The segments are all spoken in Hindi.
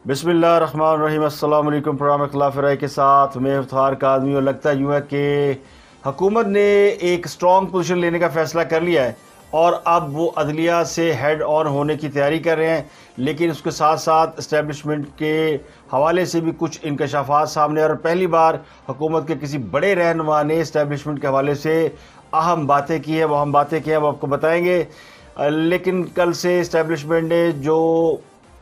बिस्मिल्लाहिर्रहमानिर्रहीम। अस्सलाम वालेकुम। प्रोग्राम इख्तिलाफ राय के साथ मैं इफ्तार का आदमी। और लगता यूँ है कि हुकूमत ने एक स्ट्रॉन्ग पोजीशन लेने का फ़ैसला कर लिया है और अब वो अदलिया से हेड ऑन होने की तैयारी कर रहे हैं। लेकिन उसके साथ साथ इस्टेब्लिशमेंट के हवाले से भी कुछ इंकशाफात सामने और पहली बार हुकूमत के किसी बड़े रहनुमा ने इस्टेब्लिशमेंट के हवाले से अहम बातें की हैं। वो अहम बातें क्या हैं वो आपको बताएंगे। लेकिन कल से इस्टेब्लिशमेंट ने जो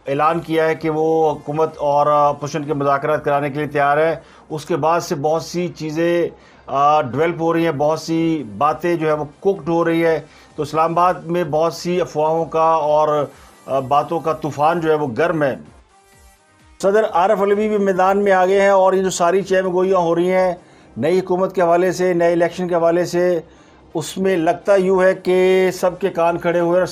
ऐलान किया है कि वो हुकूमत और अपोजिशन के मुज़ाकरात कराने के लिए तैयार है, उसके बाद से बहुत सी चीज़ें डेवलप हो रही हैं, बहुत सी बातें जो है वो कुक्ड हो रही है। तो इस्लामाबाद में बहुत सी अफवाहों का और बातों का तूफ़ान जो है वो गर्म है। सदर आरिफ अलवी भी मैदान में आ गए हैं और ये जो सारी चहमगोइयाँ हो रही हैं नई हुकूमत के हवाले से, नए इलेक्शन के हवाले से, उसमें लगता यूँ है कि सबके कान खड़े हुए हैं।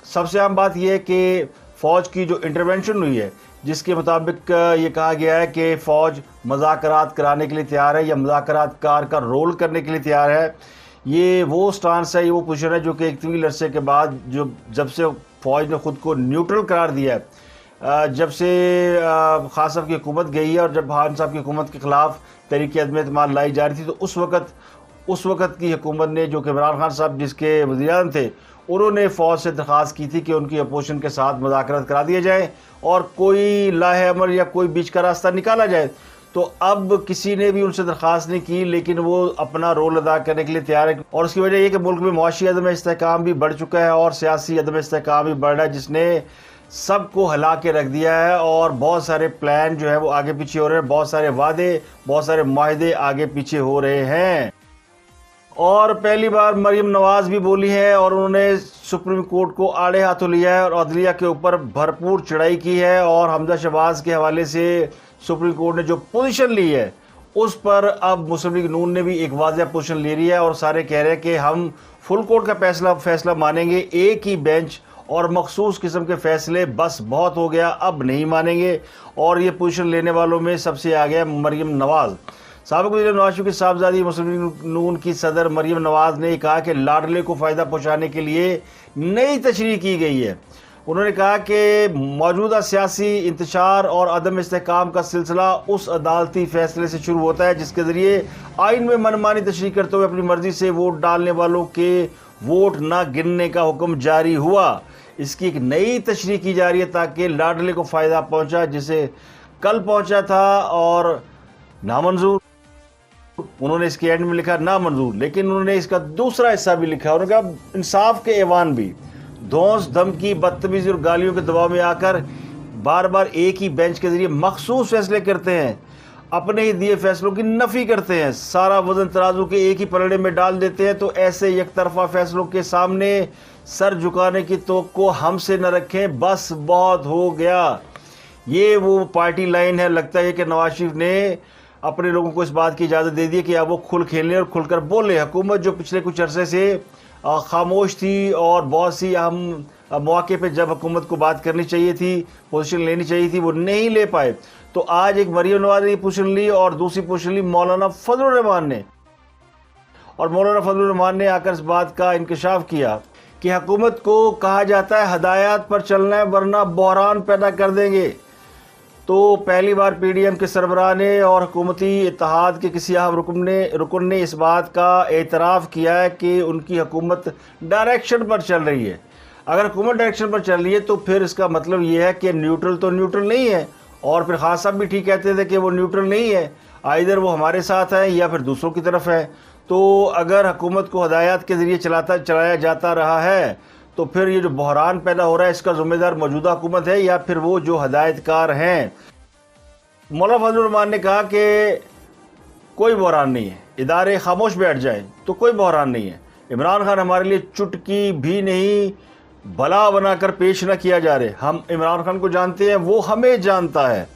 सबसे अहम बात यह है कि फ़ौज की जो इंटरवेंशन हुई है, जिसके मुताबिक ये कहा गया है कि फ़ौज मुज़ाकरात कराने के लिए तैयार है या मुज़ाकरात कार का रोल करने के लिए तैयार है। ये वो स्टांस है, ये वो पोजीशन है जो कि एक तवील अरसे के बाद जब से फ़ौज ने ख़ुद को न्यूट्रल करार दिया है, जब से खान साहब की हुकूमत गई है और जब खान साहब की हुकूमत के ख़िलाफ़ तहरीक अदम-ए-एतमाद लाई जा रही थी, तो उस वक़्त की हुकूमत ने, जो कि इमरान खान साहब जिसके वज़ीर-ए-आज़म थे, उन्होंने फ़ौज से दरख्वास्त की थी कि उनकी अपोजिशन के साथ मुज़ाकरात करा दिए जाए और कोई लाहे अमल या कोई बीच का रास्ता निकाला जाए। तो अब किसी ने भी उनसे दरख्वास्त नहीं की, लेकिन वो अपना रोल अदा करने के लिए तैयार है। और उसकी वजह यह कि मुल्क में मुआशी अदम इस्तेहकाम भी बढ़ चुका है और सियासी अदम इस्तेहकाम भी बढ़ रहा है, जिसने सबको हिला के रख दिया है और बहुत सारे प्लान जो है वो आगे पीछे हो रहे हैं, बहुत सारे वादे, बहुत सारे मुआहदे आगे पीछे हो रहे हैं। और पहली बार मरीम नवाज़ भी बोली है और उन्होंने सुप्रीम कोर्ट को आड़े हाथों लिया है और अदलिया के ऊपर भरपूर चढ़ाई की है। और हमजा शहबाज के हवाले से सुप्रीम कोर्ट ने जो पोजीशन ली है, उस पर अब मुस्लिम लीग नून ने भी एक वाज़ेह पोजीशन ले रही है और सारे कह रहे हैं कि हम फुल कोर्ट का फैसला मानेंगे, एक ही बेंच और मखसूस किस्म के फ़ैसले बस बहुत हो गया, अब नहीं मानेंगे। और ये पोजीशन लेने वालों में सबसे आगे है मरीम नवाज़। साबिक़ वज़ीर नवाज शरीफ की साहबजादी मुस्लिम लीग नून की सदर मरीम नवाज़ ने कहा कि लाडले को फ़ायदा पहुँचाने के लिए नई तशरीह की गई है। उन्होंने कहा कि मौजूदा सियासी इंतशार और अदम इस्तेहकाम का सिलसिला उस अदालती फ़ैसले से शुरू होता है जिसके ज़रिए आइन में मनमानी तशरीह करते हुए अपनी मर्ज़ी से वोट डालने वालों के वोट न गिनने का हुक्म जारी हुआ। इसकी एक नई तशरीह की जा रही है ताकि लाडले को फ़ायदा पहुँचा, जिसे कल पहुँचा था और नामंजूर। उन्होंने इसके एंड में लिखा नामंजूर, लेकिन उन्होंने इसका दूसरा हिस्सा भी लिखा। उन्होंने कहा इंसाफ के ऐवान भी धौंस धमकी, बदतमीजी और गालियों के दबाव में आकर बार बार एक ही बेंच के जरिए मखसूस फैसले करते हैं, अपने ही दिए फैसलों की नफ़ी करते हैं, सारा वजन तराजू के एक ही पलड़े में डाल देते हैं। तो ऐसे एक तरफा फैसलों के सामने सर झुकाने की तवक्को हमसे न रखें, बस बहुत हो गया। ये वो पार्टी लाइन है। लगता है कि नवाज शरीफ ने अपने लोगों को इस बात की इजाज़त दे दी कि अब वो खुल खेलने और खुलकर बोले। हुकूमत जो पिछले कुछ अरसे से खामोश थी और बहुत सी अहम मौके पे जब हुकूमत को बात करनी चाहिए थी, पोजीशन लेनी चाहिए थी, वो नहीं ले पाए। तो आज एक मरीम नवाज ने पोजीशन ली और दूसरी पोजीशन ली मौलाना फजलुर रहमान ने। और मौलाना फजलुर रहमान ने आकर इस बात का इंकशाफ किया कि हुकूमत को कहा जाता है हदायत पर चलना है वरना बहरान पैदा कर देंगे। तो पहली बार पीडीएम के सरबराह ने और हुकूमती इत्तेहाद के किसी अहम रुकन ने इस बात का एतराफ़ किया है कि उनकी हुकूमत डायरेक्शन पर चल रही है। अगर हुकूमत डायरेक्शन पर चल रही है तो फिर इसका मतलब ये है कि न्यूट्रल तो न्यूट्रल नहीं है। और फिर खान साहब भी ठीक कहते थे कि वो न्यूट्रल नहीं है, आइदर वो हमारे साथ है या फिर दूसरों की तरफ है। तो अगर हुकूमत को हदायत के ज़रिए चलाया जाता रहा है तो फिर ये जो बहरान पैदा हो रहा है इसका ज़िम्मेदार मौजूदा हुकूमत है या फिर वो जो हदायतकार हैं। मौलाना फजलुर रहमान ने कहा कि कोई बहरान नहीं है, इदारे खामोश बैठ जाएं तो कोई बहरान नहीं है। इमरान खान हमारे लिए चुटकी भी नहीं भला बनाकर पेश न किया जा रहे। हम इमरान खान को जानते हैं, वो हमें जानता है।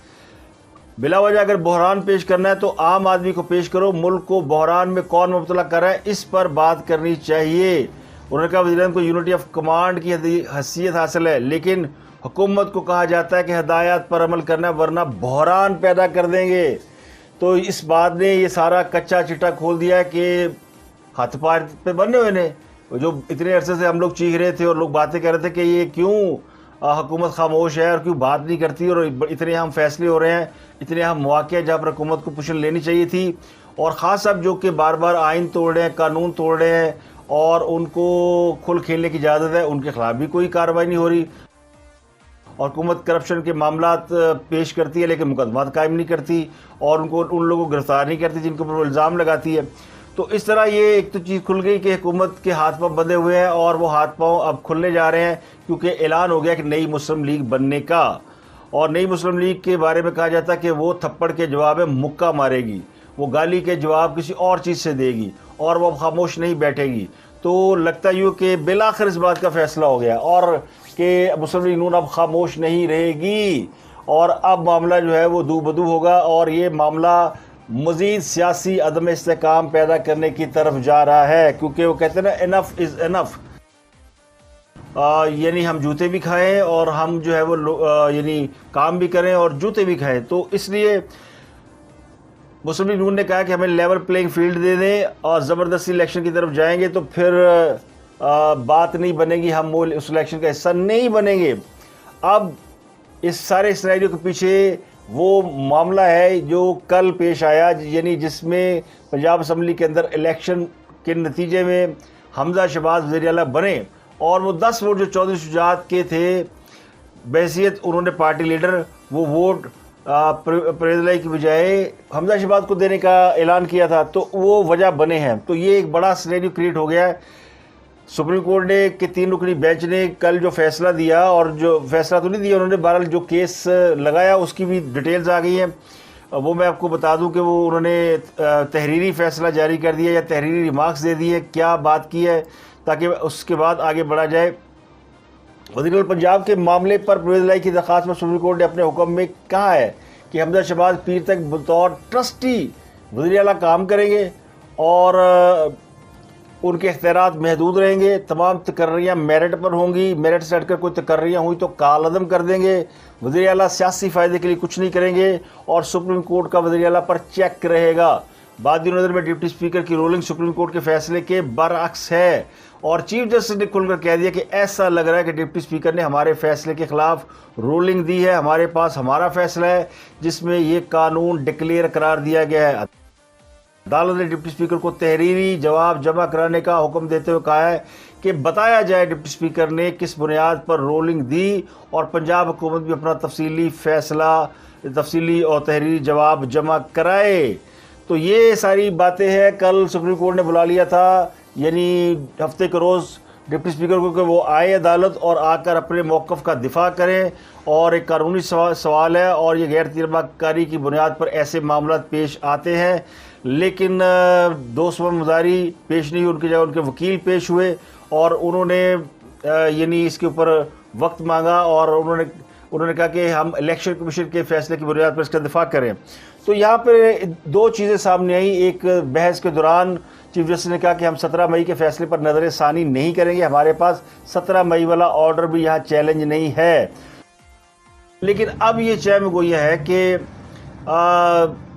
बिला वजह अगर बहरान पेश करना है तो आम आदमी को पेश करो। मुल्क को बहरान में कौन मुब्तला कर रहा है, इस पर बात करनी चाहिए। उन्होंने कहा वज़ीर-ए-आज़म को यूनिटी ऑफ कमांड की हैसियत हासिल है, लेकिन हुकूमत को कहा जाता है कि हदायत पर अमल करना है वरना बहरान पैदा कर देंगे। तो इस बात ने ये सारा कच्चा चिट्टा खोल दिया है कि हाथ पार पे बने हुए ने, जो इतने अरसे से हम लोग चीख रहे थे और लोग बातें कर रहे थे कि ये क्यों हुकूमत खामोश है और क्यों बात नहीं करती, और इतने अहम फैसले हो रहे हैं, इतने अहम मौके हैं जहाँ पर हुकूमत को पोजीशन लेनी चाहिए थी। और ख़ास अब जो कि बार बार आइन तोड़ रहे हैं, कानून तोड़ रहे हैं और उनको खुल खेलने की इजाज़त है, उनके खिलाफ भी कोई कार्रवाई नहीं हो रही। और हुकूमत करप्शन के मामलात पेश करती है लेकिन मुकदमा कायम नहीं करती और उन लोगों को गिरफ्तार नहीं करती जिनके ऊपर इल्ज़ाम लगाती है। तो इस तरह ये एक तो चीज़ खुल गई कि हुकूमत के हाथ पाँव बंधे हुए हैं और वो हाथ पाँव अब खुलने जा रहे हैं, क्योंकि ऐलान हो गया कि नई मुस्लिम लीग बनने का। और नई मुस्लिम लीग के बारे में कहा जाता है कि वो थप्पड़ के जवाब में मुक्का मारेगी, वो गाली के जवाब किसी और चीज़ से देगी और वो खामोश नहीं बैठेगी। तो लगता यूँ कि बिलाखिर इस बात का फ़ैसला हो गया और कि मुस्लिम लीग नून अब खामोश नहीं रहेगी और अब मामला जो है वो दू बदू होगा और ये मामला मज़ीद सियासी अदम इस्तेकाम पैदा करने की तरफ जा रहा है, क्योंकि वो कहते हैं ना, इनफ इज़ इनफ। यानी हम जूते भी खाएं और हम जो है वो यानी काम भी करें और जूते भी खाएं। तो इसलिए मुस्लिम लीग नून ने कहा कि हमें लेवल प्लेइंग फील्ड दे दें और ज़बरदस्ती इलेक्शन की तरफ जाएंगे तो फिर बात नहीं बनेगी, हम वो उस इलेक्शन का हिस्सा नहीं बनेंगे। अब इस सारे सिनेरियो के पीछे वो मामला है जो कल पेश आया, यानी जिसमें पंजाब असम्बली के अंदर इलेक्शन के नतीजे में हमजा शहबाज वज़ीर आला बने और वो 10 वोट जो चौधरी शुजात के थे बहैसियत उन्होंने पार्टी लीडर, वो वोट परवेज़ इलाही की बजाय हमजा शहबाज को देने का ऐलान किया था, तो वो वजह बने हैं। तो ये एक बड़ा सिनेरियो क्रिएट हो गया है। सुप्रीम कोर्ट ने के 3 रुकनी बेंच ने कल जो फैसला दिया, और जो फैसला तो नहीं दिया उन्होंने, बहरहाल जो केस लगाया उसकी भी डिटेल्स आ गई हैं। वो मैं आपको बता दूं कि वो उन्होंने तहरीरी फ़ैसला जारी कर दिया या तहरीरी रिमार्क्स दे दिए, क्या बात की है, ताकि उसके बाद आगे बढ़ा जाए। वज़ीर पंजाब के मामले पर परवेज़ इलाही की दरख्वास्त में सुप्रीम कोर्ट ने अपने हुक्म में कहा है कि हमजा शहबाज पीर तक बतौर ट्रस्टी वज़ीर आला काम करेंगे और उनके इख्तियारात महदूद रहेंगे। तमाम तकर्रियाँ मेरिट पर होंगी, मेरिट से हटकर कोई तकर्रियाँ हुई तो कालअदम कर देंगे। वज़ीर आला सियासी फ़ायदे के लिए कुछ नहीं करेंगे और सुप्रीम कोर्ट का वज़ीर आला पर चेक रहेगा। बाद नज़र में डिप्टी स्पीकर की रोलिंग सुप्रीम कोर्ट के फैसले के बरअक्स है और चीफ जस्टिस ने खुलकर कह दिया कि ऐसा लग रहा है कि डिप्टी स्पीकर ने हमारे फैसले के ख़िलाफ़ रूलिंग दी है। हमारे पास हमारा फैसला है जिसमें ये कानून डिक्लेयर करार दिया गया है। अदालत ने डिप्टी स्पीकर को तहरीरी जवाब जमा कराने का हुक्म देते हुए कहा है कि बताया जाए डिप्टी स्पीकर ने किस बुनियाद पर रोलिंग दी और पंजाब हुकूमत भी अपना तफसीली और तहरीरी जवाब जमा कराए। तो ये सारी बातें हैं। कल सुप्रीम कोर्ट ने बुला लिया था, यानी हफ्ते के रोज़ डिप्टी स्पीकर को कि वो आए अदालत और आकर अपने मौक़िफ़ का दिफा करें। और एक कानूनी सवाल है और ये गैर तजर्बाकारी की बुनियाद पर ऐसे मामला पेश आते हैं, लेकिन दोस्त मुजारी पेश नहीं हुई, उनकी जगह उनके वकील पेश हुए और उन्होंने यानी इसके ऊपर वक्त मांगा और उन्होंने कहा कि हम इलेक्शन कमीशन के फैसले की बुनियाद पर इसका दिफा करें। तो यहाँ पर 2 चीज़ें सामने आई। एक, बहस के दौरान चीफ जस्टिस ने कहा कि हम 17 मई के फैसले पर नज़र सानी नहीं करेंगे, हमारे पास 17 मई वाला ऑर्डर भी यहाँ चैलेंज नहीं है। लेकिन अब ये चैम गोया है कि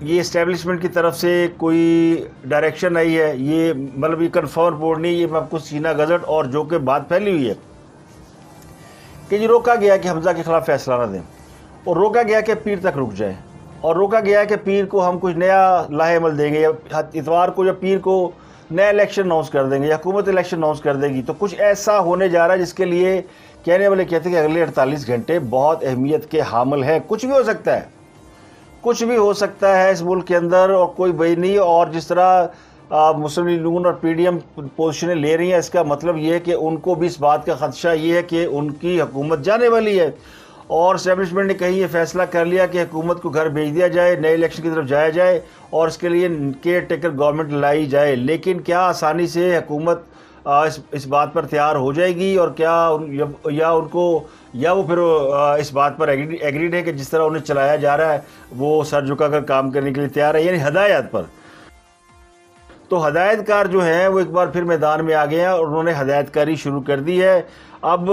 ये इस्टेब्लिशमेंट की तरफ से कोई डायरेक्शन आई है, ये मतलब ये कन्फर्म रिपोर्ट नहीं, ये आपको सीना गजट और जो कि बात फैली हुई है कि ये रोका गया कि हमजा के ख़िलाफ़ फैसला ना दें और रोका गया कि पीर तक रुक जाए और रोका गया कि पीर को हम कुछ नया लाहेअमल देंगे या इतवार को या पीर को नया इलेक्शन अनाउंस कर देंगे या हुकूमत इलेक्शन अनाउंस कर देगी। तो कुछ ऐसा होने जा रहा है जिसके लिए कहने वाले कहते हैं कि अगले 48 घंटे बहुत अहमियत के हामिल हैं। कुछ भी हो सकता है, कुछ भी हो सकता है इस मुल्क के अंदर और कोई वही नहीं। और जिस तरह मुस्लिम लीग नून और पीडीएम पोजीशनें ले रही हैं, इसका मतलब ये है कि उनको भी इस बात का खदशा ये है कि उनकी हुकूमत जाने वाली है और इस्टेब्लिशमेंट ने कहीं ये फैसला कर लिया कि हुकूमत को घर भेज दिया जाए, नए इलेक्शन की तरफ जाया जाए और इसके लिए केयर टेकर गवर्नमेंट लाई जाए। लेकिन क्या आसानी से हुकूमत इस बात पर तैयार हो जाएगी और क्या वो फिर इस बात पर एग्रीड है कि जिस तरह उन्हें चलाया जा रहा है वो सर झुकाकर काम करने के लिए तैयार है, यानी हदायत पर। तो हदायतकार जो हैं वो एक बार फिर मैदान में आ गए हैं और उन्होंने हदायतकारी शुरू कर दी है। अब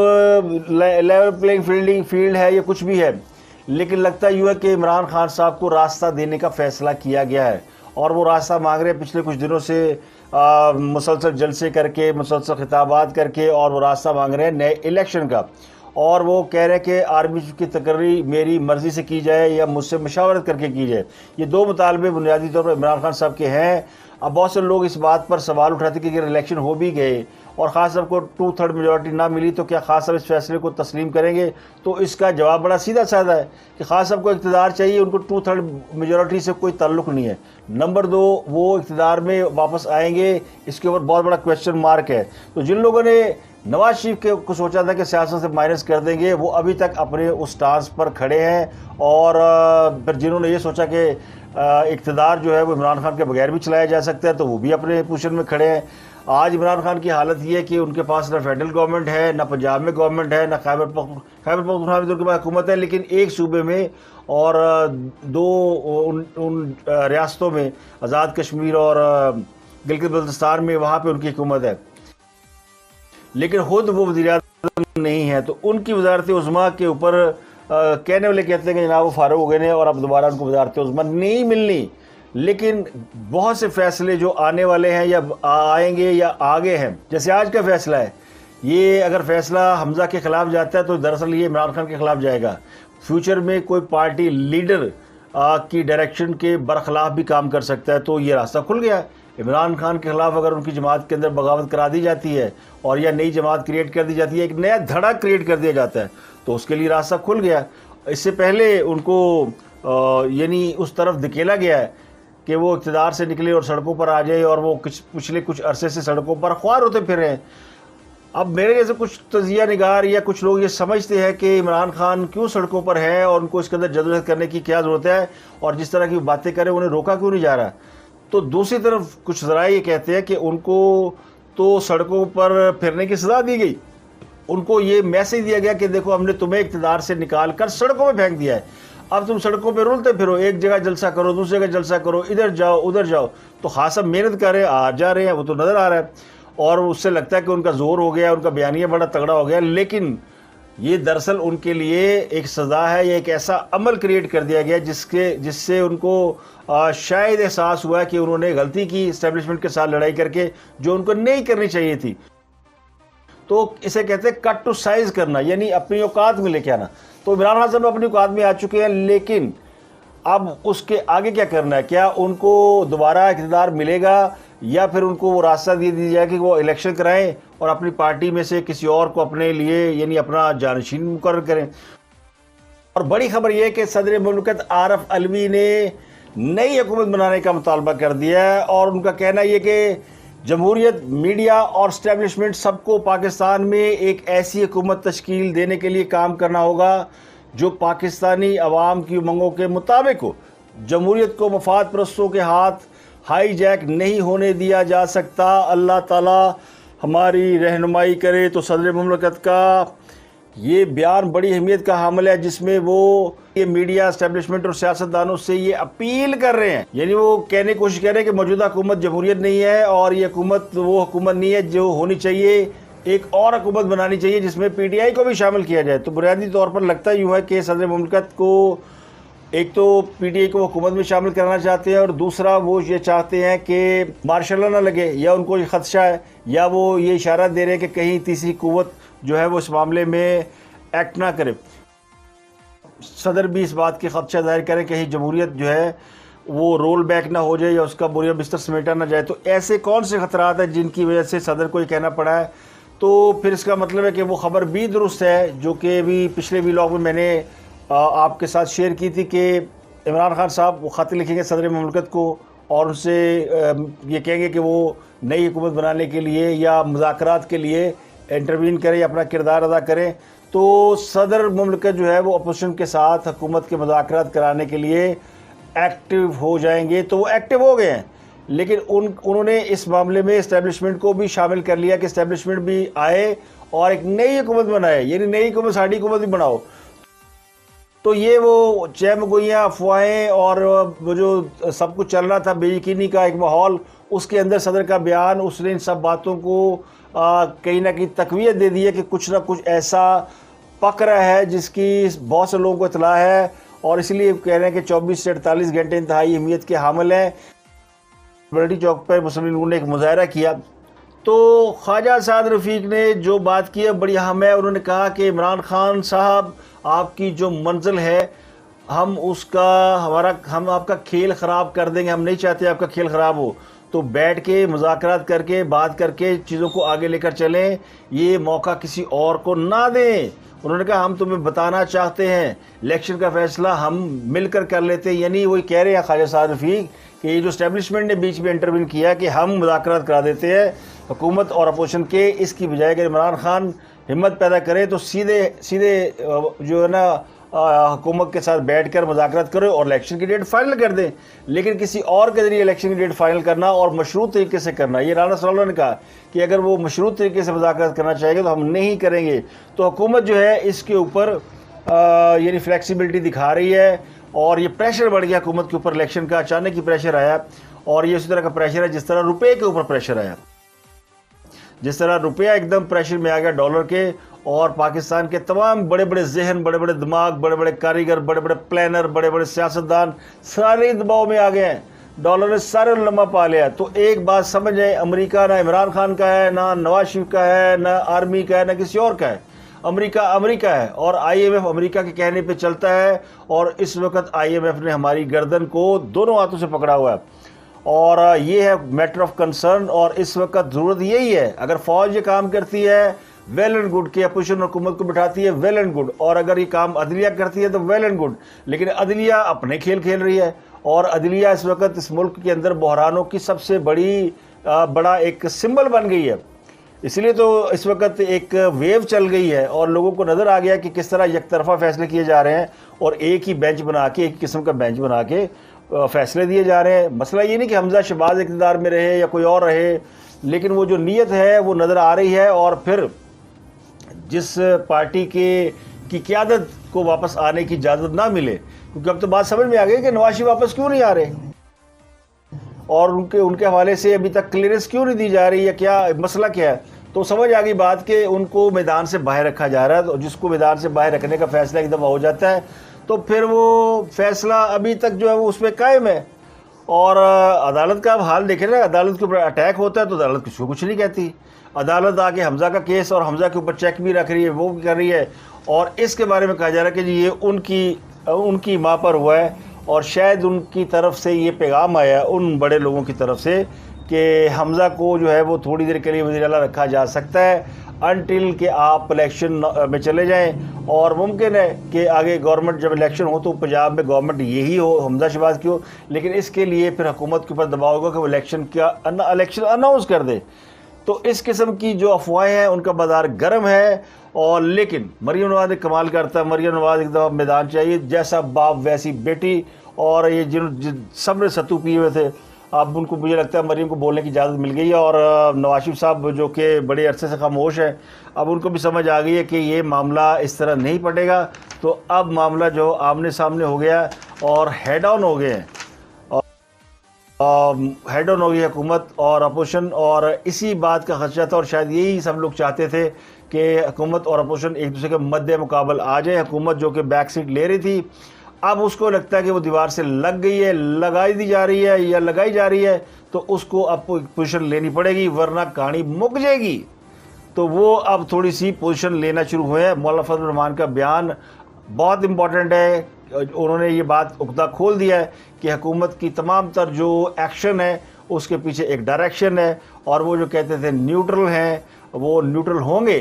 लेवल प्लेइंग फील्ड है या कुछ भी है, लेकिन लगता यूँ है कि इमरान खान साहब को रास्ता देने का फ़ैसला किया गया है और वो रास्ता मांग रहे हैं पिछले कुछ दिनों से, मुसलसल जलसे करके, मुसलसल खिताबात करके, और वो रास्ता मांग रहे हैं नए इलेक्शन का। और वो कह रहे हैं कि आर्मी चीफ की तकर्री मेरी मर्ज़ी से की जाए या मुझसे मशावरत करके की जाए। ये दो मुतालबे बुनियादी तौर पर इमरान खान साहब के हैं। अब बहुत से लोग इस बात पर सवाल उठाते कि अगर इलेक्शन हो भी गए और ख़ास साहब को 2/3 मेजॉरिटी ना मिली तो क्या ख़ास साहब इस फैसले को तस्लीम करेंगे? तो इसका जवाब बड़ा सीधा साधा है कि ख़ास साहब को इक़्तिदार चाहिए, उनको 2/3 मेजॉरिटी से कोई ताल्लुक़ नहीं है। नंबर 2, वो इक़्तिदार में वापस आएंगे, इसके ऊपर बहुत बड़ा क्वेश्चन मार्क है। तो जिन लोगों ने नवाज शरीफ के को सोचा था कि सियासत से माइनस कर देंगे, वो अभी तक अपने उस स्टांस पर खड़े हैं। और फिर जिन्होंने ये सोचा कि इक़्तिदार जो है वो इमरान खान के बगैर भी चलाया जा सकता है, तो वो भी अपने पोजीशन में खड़े हैं। आज इमरान खान की हालत ये है कि उनके पास ना फेडरल गवर्नमेंट है, ना पंजाब में गवर्नमेंट है, ना खैबर पख्तूनख्वा में तो उनके पास हुकूमत है, लेकिन एक सूबे में और दो उन रियासतों में, आज़ाद कश्मीर और गिलगित बल्तिस्तान में, वहाँ पे उनकी हुकूमत है, लेकिन खुद वो वज़ीर-ए-आज़म नहीं है। तो उनकी वज़ारत-ए-उज़्मा के ऊपर कहने वाले कहते हैं कि जनाब वो फारूक हो गए हैं और अब दोबारा उनको वज़ारत-ए-उज़्मा नहीं मिलनी। लेकिन बहुत से फ़ैसले जो आने वाले हैं या आएंगे या आगे हैं, जैसे आज का फ़ैसला है, ये अगर फ़ैसला हमज़ा के ख़िलाफ़ जाता है तो दरअसल ये इमरान खान के ख़िलाफ़ जाएगा। फ्यूचर में कोई पार्टी लीडर की डायरेक्शन के बरखिलाफ़ भी काम कर सकता है, तो ये रास्ता खुल गया। इमरान खान के ख़िलाफ़ अगर उनकी जमात के अंदर बगावत करा दी जाती है और या नई जमात क्रिएट कर दी जाती है, एक नया धड़ा क्रिएट कर दिया जाता है, तो उसके लिए रास्ता खुल गया। इससे पहले उनको यानी उस तरफ धकेला गया है कि वो इक़्तिदार से निकले और सड़कों पर आ जाए, और वो पिछले कुछ अरसे से सड़कों पर ख्वार होते फिर रहे हैं। अब मेरे जैसे कुछ तजिया निगार या कुछ लोग ये समझते हैं कि इमरान खान क्यों सड़कों पर है और उनको इसके अंदर जदोजहद करने की क्या ज़रूरत है, और जिस तरह की बातें करें उन्हें रोका क्यों नहीं जा रहा। तो दूसरी तरफ कुछ ज़राए ये कहते हैं कि उनको तो सड़कों पर फिरने की सज़ा दी गई, उनको ये मैसेज दिया गया कि देखो हमने तुम्हें इक़्तिदार से निकाल कर सड़कों में फेंक दिया है, अब तुम सड़कों पे रुलते फिरो, एक जगह जलसा करो, दूसरी जगह जलसा करो, इधर जाओ उधर जाओ। तो खासा मेहनत कर रहे हैं, आ जा रहे हैं, वो तो नज़र आ रहा है, और उससे लगता है कि उनका ज़ोर हो गया, उनका बयानिया बड़ा तगड़ा हो गया। लेकिन ये दरअसल उनके लिए एक सज़ा है, या एक ऐसा अमल क्रिएट कर दिया गया जिससे उनको शायद एहसास हुआ कि उन्होंने गलती की इस्टेब्लिशमेंट के साथ लड़ाई करके, जो उनको नहीं करनी चाहिए थी। तो इसे कहते हैं कट टू साइज़ करना, यानी अपनी औकात में लेके आना। तो इमरान खान साहब अपनी औकात में आ चुके हैं, लेकिन अब उसके आगे क्या करना है? क्या उनको दोबारा इक़्तिदार मिलेगा, या फिर उनको वो रास्ता दे दिया जाए कि वो इलेक्शन कराएं और अपनी पार्टी में से किसी और को अपने लिए यानी अपना जानशीन मुकर्रर करें? और बड़ी खबर यह है कि सदर मुमलिकत आरिफ अलवी ने नई हुकूमत बनाने का मुतालबा कर दिया है, और उनका कहना यह कि जमहूरियत, मीडिया और इस्टेब्लिशमेंट सबको पाकिस्तान में एक ऐसी हुकूमत तश्कील देने के लिए काम करना होगा जो पाकिस्तानी अवाम की उमंगों के मुताबिक हो। जमहूरियत को मफाद परस्तों के हाथ हाईजैक नहीं होने दिया जा सकता। अल्लाह ताला हमारी रहनुमाई करे। तो सदर मुमलिकत का ये बयान बड़ी अहमियत का हामिल है, जिसमें वो ये मीडिया, इस्टेब्लिशमेंट और सियासतदानों से ये अपील कर रहे हैं, यानी वो कहने की कोशिश कर रहे हैं कि मौजूदा हुकूमत जमहूरियत नहीं है, और ये हुकूमत वो हुकूमत नहीं है जो होनी चाहिए। एक और हुकूमत बनानी चाहिए जिसमें PTI को भी शामिल किया जाए। तो बुनियादी तौर पर लगता यूँ है कि सदर मुमलिकत को एक तो PTI को हुकूमत में शामिल करना चाहते हैं, और दूसरा वो ये चाहते हैं कि मार्शल ना लगे, या उनको ये खदशा है, या वो ये इशारा दे रहे हैं कि कहीं तीसरी कुव्वत जो है वो इस मामले में एक्ट ना करे। सदर भी इस बात की खदशा जाहिर करें कहीं जमहूरियत जो है वो रोल बैक ना हो जाए या उसका बुनिया बिस्तर समेटा ना जाए। तो ऐसे कौन से ख़तरात हैं जिनकी वजह से सदर को ये कहना पड़ा है? तो फिर इसका मतलब है कि वो ख़बर भी दुरुस्त है जो कि अभी पिछले व्लॉग में मैंने आपके साथ शेयर की थी कि इमरान खान साहब वो ख़त लिखेंगे सदर मुमलिकत को, और उनसे ये कहेंगे कि वो नई हुकूमत बनाने के लिए या मुज़ाकरात के लिए इंटरवीन करें या अपना किरदार अदा करें। तो सदर मुमलिकत जो है वो अपोजिशन के साथ हुकूमत के मुज़ाकरात कराने के लिए एक्टिव हो जाएंगे। तो वो एक्टिव हो गए हैं, लेकिन उन्होंने इस मामले में इस्टेब्लिशमेंट को भी शामिल कर लिया कि इस्टेब्लिशमेंट भी आए और एक नई हुकूमत बनाए, यानी नई हुकूमत साड़ी हुकूमत भी बनाओ। तो ये वो चहमगोइयाँ, अफवाहें और वो जो सब कुछ चल रहा था बेयकीनी का एक माहौल, उसके अंदर सदर का बयान, उसने इन सब बातों को कहीं ना कहीं तक़वियत दे दी है कि कुछ ना कुछ ऐसा पक रहा है जिसकी बहुत से लोगों को इतला है, और इसलिए कह रहे हैं कि 24 से 48 घंटे इंतहाई अहमियत के हामिल हैं। बरडी चौक पर मुस्लिम लीग ने एक मुजाहरा किया तो ख्वाजा साद रफ़ीक ने जो बात की है बड़ी अहम है। उन्होंने कहा कि इमरान खान साहब, आपकी जो मंजिल है हम आपका खेल ख़राब कर देंगे, हम नहीं चाहते आपका खेल ख़राब हो, तो बैठ के मुज़ाकरात करके बात करके चीज़ों को आगे लेकर चलें, ये मौका किसी और को ना दें। उन्होंने कहा हम तुम्हें बताना चाहते हैं, इलेक्शन का फ़ैसला हम मिलकर कर लेते हैं। यानी वही कह रहे हैं ख्वाजा साद रफ़ीक कि ये जो इस्टेब्लिशमेंट ने बीच में इंटरवीन किया कि हम मुज़ाकरात करा देते हैं हुकूमत और अपोजिशन के, इसकी बजाय अगर इमरान खान हिम्मत पैदा करे तो सीधे सीधे जो है ना हुकूमत के साथ बैठकर मुज़ाकरात करो और इलेक्शन की डेट फाइनल कर दें। लेकिन किसी और के ज़रिए इलेक्शन की डेट फाइनल करना और मशरूत तरीके से करना, ये राना सलाउल्लाह ने कहा कि अगर वो मशरूत तरीके से मुज़ाकरात करना चाहेंगे तो हम नहीं करेंगे। तो हुकूमत जो है इसके ऊपर यानी फ्लेक्सिबिलिटी दिखा रही है और ये प्रेशर बढ़ गया हुकूमत के ऊपर, इलेक्शन का अचानक ही प्रेशर आया। और ये उसी तरह का प्रेशर है जिस तरह रुपये के ऊपर प्रेशर आया, जिस तरह रुपया एकदम प्रेशर में आ गया डॉलर के, और पाकिस्तान के तमाम बड़े बड़े जहन, बड़े बड़े दिमाग, बड़े बड़े कारीगर, बड़े बड़े प्लानर, बड़े बड़े सियासतदान सारे दबाव में आ गए हैं। डॉलर ने सारे लम्बा पा लिया। तो एक बात समझ आए, अमेरिका ना इमरान खान का है, ना नवाज शरीफ का है, ना आर्मी का है, ना किसी और का है। अमेरिका अमेरिका है और IMF अमेरिका के कहने पे चलता है। और इस वक्त IMF ने हमारी गर्दन को दोनों हाथों से पकड़ा हुआ है और ये है मैटर ऑफ कंसर्न। और इस वक्त ज़रूरत यही है, अगर फ़ौज ये काम करती है वेल एंड गुड, कि अपोजिशन हुकूमत को बिठाती है वेल एंड गुड, और अगर ये काम अदलिया करती है तो वेल एंड गुड। लेकिन अदलिया अपने खेल खेल रही है और अदलिया इस वक्त इस मुल्क के अंदर बहरानों की सबसे बड़ा एक सिंबल बन गई है। इसलिए तो इस वक्त एक वेव चल गई है और लोगों को नज़र आ गया कि किस तरह एक तरफा फैसले किए जा रहे हैं और एक ही बेंच बना के, एक किस्म का बेंच बना के फैसले दिए जा रहे हैं। मसला ये नहीं कि हमजा शहबाज इक़्तिदार में रहे या कोई और रहे, लेकिन वो जो नीयत है वो नज़र आ रही है। और फिर जिस पार्टी की क़यादत को वापस आने की इजाज़त ना मिले, क्योंकि अब तो बात समझ में आ गई कि नवाज शरीफ वापस क्यों नहीं आ रहे और उनके हवाले से अभी तक क्लियरेंस क्यों नहीं दी जा रही है, क्या मसला क्या है। तो समझ आ गई बात कि उनको मैदान से बाहर रखा जा रहा है। तो जिसको मैदान से बाहर रखने का फैसला एक दफ़ा हो जाता है तो फिर वो फैसला अभी तक जो है वो उस पर कायम है। और अदालत का अब हाल देखें ना, अदालत के ऊपर अटैक होता है तो अदालत किसी को कुछ नहीं कहती। अदालत आके हमजा का केस और हमजा के ऊपर चेक भी रख रही है, वो भी कर रही है, और इसके बारे में कहा जा रहा है कि जी ये उनकी माँ पर हुआ है और शायद उनकी तरफ से ये पैगाम आया उन बड़े लोगों की तरफ से कि हमजा को जो है वो थोड़ी देर के लिए वज़ीर आला रखा जा सकता है अनटिल कि आप इलेक्शन में चले जाएं। और मुमकिन है कि आगे गवर्नमेंट जब इलेक्शन हो तो पंजाब में गवर्नमेंट यही हो, हमजा शहबाज की हो, लेकिन इसके लिए फिर हुकूमत के ऊपर दबाव होगा कि वो इलेक्शन अनाउंस कर दे। तो इस किस्म की जो अफवाहें हैं उनका बाजार गर्म है। और लेकिन मरियम नवाज़ ने कमाल करता है, मरियम नवाज़ एक दफ़ा मैदान चाहिए, जैसा बाप वैसी बेटी। और ये जिन सब ने सत्तू पिए हुए थे, अब उनको मुझे लगता है मरियम को बोलने की इजाज़त मिल गई है। और नवाज शरीफ साहब जो कि बड़े अरसे से खामोश है, अब उनको भी समझ आ गई है कि ये मामला इस तरह नहीं पड़ेगा। तो अब मामला जो आमने सामने हो गया और हेड ऑन हो गए हैं, हेड ऑन हो गई हुकूमत और अपोजिशन। और इसी बात का खदशा था और शायद यही सब लोग चाहते थे कि हुकूमत और अपोजिशन एक दूसरे के मद्दे मुकाबल आ जाए। हुकूमत जो कि बैक सीट ले रही थी, अब उसको लगता है कि वो दीवार से लग गई है, लगाई जा रही है, तो उसको अब पोजीशन लेनी पड़ेगी वरना कहानी मुक जाएगी। तो वो अब थोड़ी सी पोजीशन लेना शुरू हुए हैं। मौलाना फजल रहमान का बयान बहुत इम्पॉर्टेंट है। उन्होंने ये बात उकदा खोल दिया है कि हुकूमत की तमाम तर जो एक्शन है उसके पीछे एक डायरेक्शन है, और वो जो कहते थे न्यूट्रल हैं वो न्यूट्रल होंगे।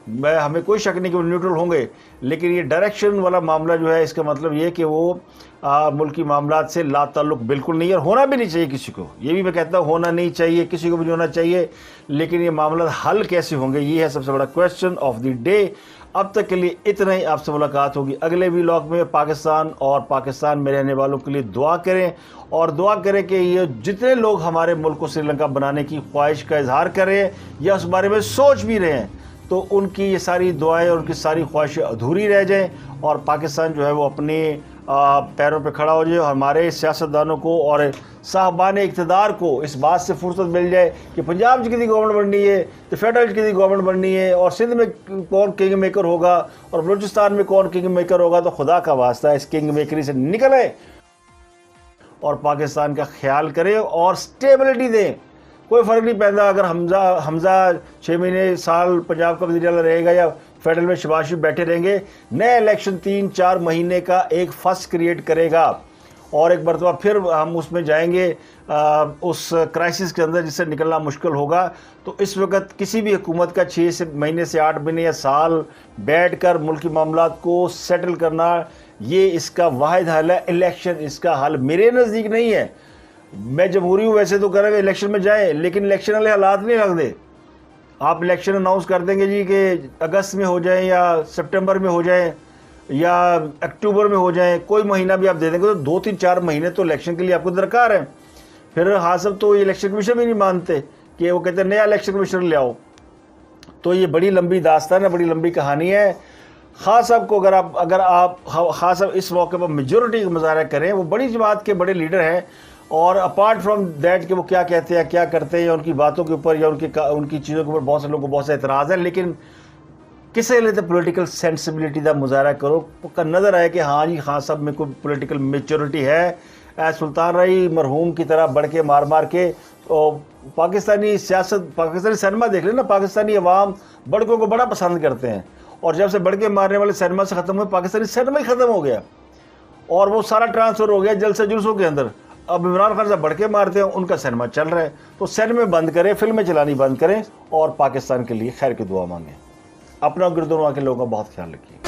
हमें कोई शक नहीं कि वो न्यूट्रल होंगे, लेकिन ये डायरेक्शन वाला मामला जो है इसका मतलब ये कि वो मुल्की मामलात से ला ताल्लुक़ बिल्कुल नहीं है और होना भी नहीं चाहिए किसी को। ये भी मैं कहता हूँ होना नहीं चाहिए, किसी को भी नहीं होना चाहिए। लेकिन ये मामला हल कैसे होंगे, ये है सबसे बड़ा क्वेश्चन ऑफ द डे। अब तक के लिए इतना ही। आपसे मुलाकात होगी अगले व्लॉग में। पाकिस्तान और पाकिस्तान में रहने वालों के लिए दुआ करें और दुआ करें कि ये जितने लोग हमारे मुल्क को श्रीलंका बनाने की ख्वाहिश का इजहार करें या उस बारे में सोच भी रहे हैं, तो उनकी ये सारी दुआएं और उनकी सारी ख्वाहिशें अधूरी रह जाएं और पाकिस्तान जो है वो अपने पैरों पे खड़ा हो जाए। हमारे सियासतदानों को और साहबान इक़्तिदार को इस बात से फुर्सत मिल जाए कि पंजाब की गवर्नमेंट बननी है तो फेडरल की गवर्नमेंट बननी है, और सिंध में कौन किंग मेकर होगा और बलूचिस्तान में कौन किंग मेकर होगा। तो खुदा का वास्ता इस किंग मेकरी से निकले और पाकिस्तान का ख्याल करें और स्टेबिलिटी दें। कोई फ़र्क नहीं पैदा अगर हमज़ा 6 महीने साल पंजाब का वज़ीर आला रहेगा या फेडरल में शहबाज शरीफ बैठे रहेंगे। नया इलेक्शन 3-4 महीने का एक फस क्रिएट करेगा और एक मरतबा फिर हम उसमें जाएंगे उस क्राइसिस के अंदर जिससे निकलना मुश्किल होगा। तो इस वक्त किसी भी हुकूमत का 6 महीने से 8 महीने या साल बैठ कर मुल्की मामलात को सेटल करना, ये इसका वाहिद हल है। इलेक्शन इसका हल मेरे नज़दीक नहीं है। मैं जमहूरी हूँ, वैसे तो करेंगे इलेक्शन में जाएँ, लेकिन इलेक्शन वाले हालात नहीं लग दे। आप इलेक्शन अनाउंस कर देंगे जी कि अगस्त में हो जाए या सितंबर में हो जाए या अक्टूबर में हो जाए, कोई महीना भी आप दे देंगे तो 2-3-4 महीने तो इलेक्शन के लिए आपको दरकार है। फिर हाँ सब तो इलेक्शन कमीशन भी नहीं मानते कि वो कहते हैं नया इलेक्शन कमीशन ले आओ। तो ये बड़ी लंबी दास्तान है, बड़ी लंबी कहानी है। खान साहब को अगर आप खान साहब इस मौके पर मेजोरिटी का मुजाहरा करें, वो बड़ी जमात के बड़े लीडर हैं और अपार्ट फ्रॉम दैट कि वो क्या कहते हैं क्या करते हैं या उनकी बातों के ऊपर या उनकी चीज़ों के ऊपर बहुत से लोगों को बहुत से एतराज़ है, लेकिन किसी लिए तो पोलिटिकल सेंसिबिलिटी का मुजाहरा करो का नज़र आए कि हाँ जी खान साहब में कोई पोलिटिकल मेच्योरिटी है। सुल्तान रही मरहूम की तरह बढ़ के मार के और पाकिस्तानी सियासत, पाकिस्तानी सिनेमा देख लेना, पाकिस्तानी अवाम बड़कों को बड़ा पसंद करते हैं और जब से बढ़ के मारने वाले सिनेमा से ख़त्म हुए पाकिस्तानी सिनेमा ही ख़त्म हो गया और वो सारा ट्रांसफ़र हो गया जलसे जुलूसों के अंदर। अब इमरान खान साहब बढ़ के मारते हैं, उनका सिनेमा चल रहा है। तो सिनेमा बंद करें, फिल्में चलानी बंद करें और पाकिस्तान के लिए खैर की दुआ मांगें। अपना गिरदोनवा के लोगों का बहुत ख्याल रखिए।